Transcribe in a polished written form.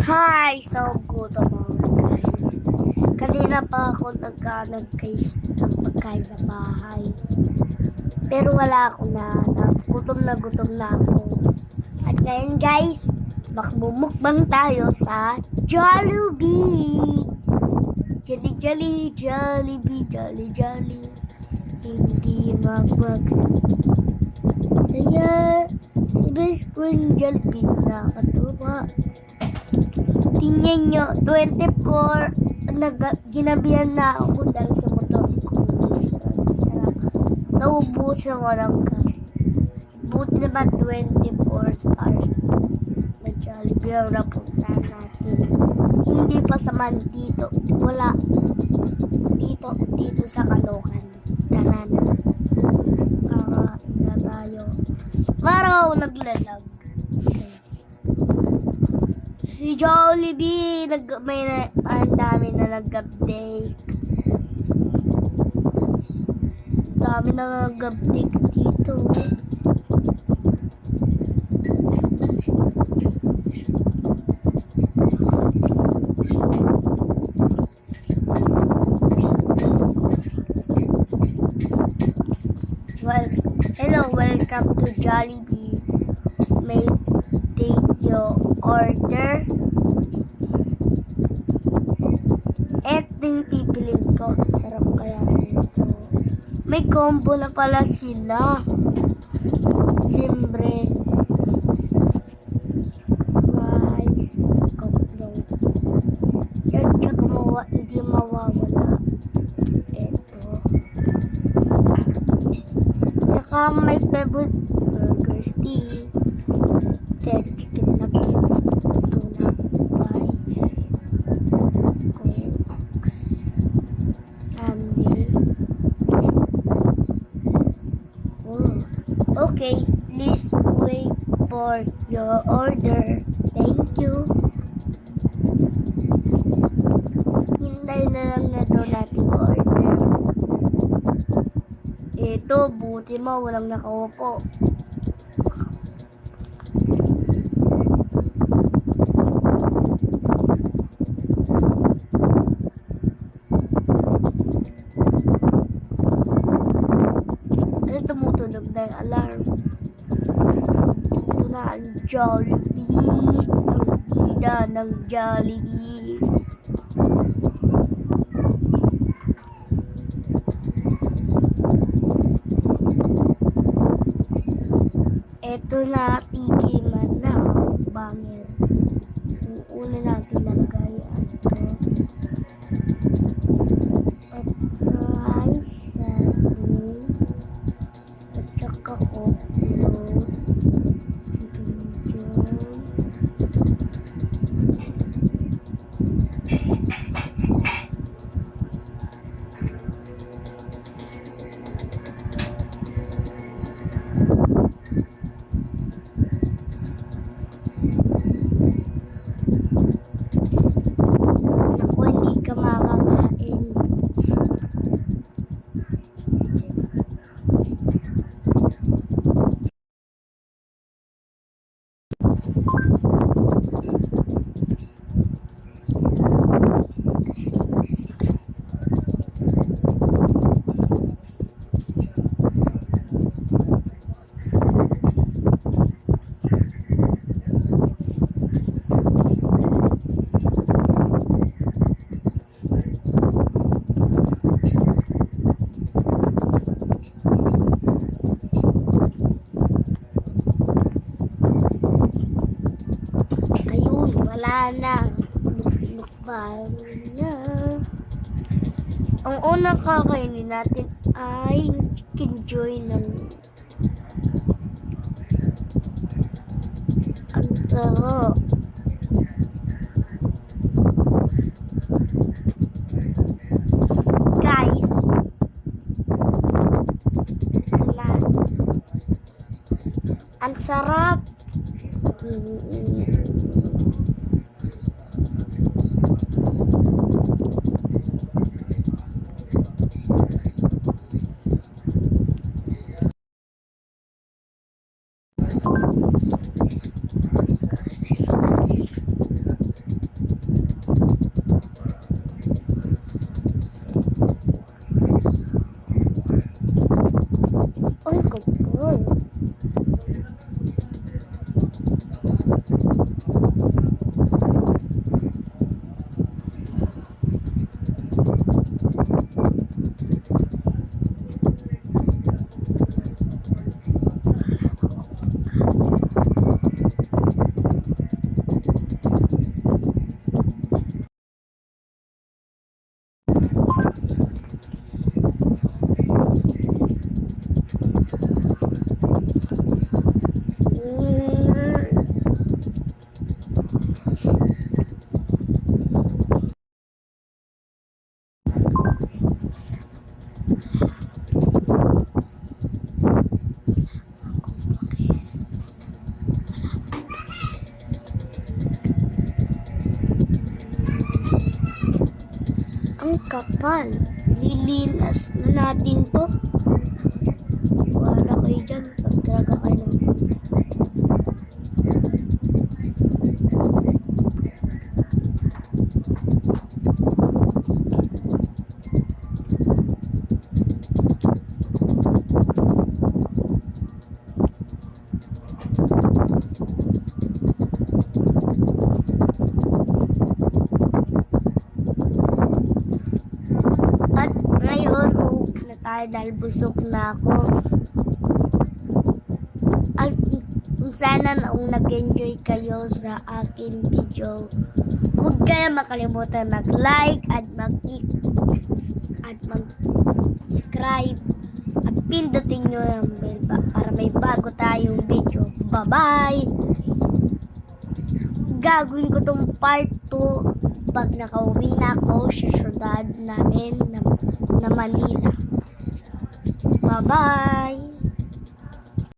Hi! So, good morning guys. Kanina pa ako naghanap guys ng pagkain sa bahay. Pero wala ako na. Gutom na ako. At ngayon guys, magmumukbang tayo sa Jollibee. Jollibee. Hindi magwagsi. Kaya, si best friend Jollibee na katuwa. Tingnan nyo, 24, ginabihan na ako dahil sa motor ko. Sarap. Naubos ako ng gas. Buti naman 24 hours na Jollibee ang napunta natin. Hindi pa sa Mandito. Wala. Dito sa Caloocan. Tara na. Kakain na tayo. Maraw naglalag. Si Jollibee, ang dami na nag-update. Dami na nag-update dito. Well, hello, welcome to Jollibee. May take your order. Ito yung pipiliin ko. Sarap kaya nito. May combo na pala sila. Siyempre. Rice. Cocktail. Yan, tsaka hindi mawawala. Ito. Tsaka may favorite burger stick. Then chicken nuggets. Tuna pie. Okay, please wait for your order. Thank you. Hintay na lang na daw natin order. Ito, buti mo, walang nakaupo. Tumutunog na yung alarm. Ito na ang Jollibee. Ang bida ng Jollibee. Ito na, tikiman na. Bangir. Yung una natin lagay ito. Wala na. Lukbal na. Ang unang kakainin natin ay chicken joy ng ang taro. Guys, ang sarap. Ang kapal. Lilinas na natin to. Wala kayo dyan. Pagtraga kayo ng... At ngayon, uuwi na tayo dahil busog na ako. At sana naong nag-enjoy kayo sa aking video. Huwag kayo makalimutan mag-like at mag-subscribe at pindutin nyo yung bell para may bago tayong video. Bye-bye! Gagawin ko tong part 2 pag nakauwi na ako sa syudad namin na Manila. Bye-bye!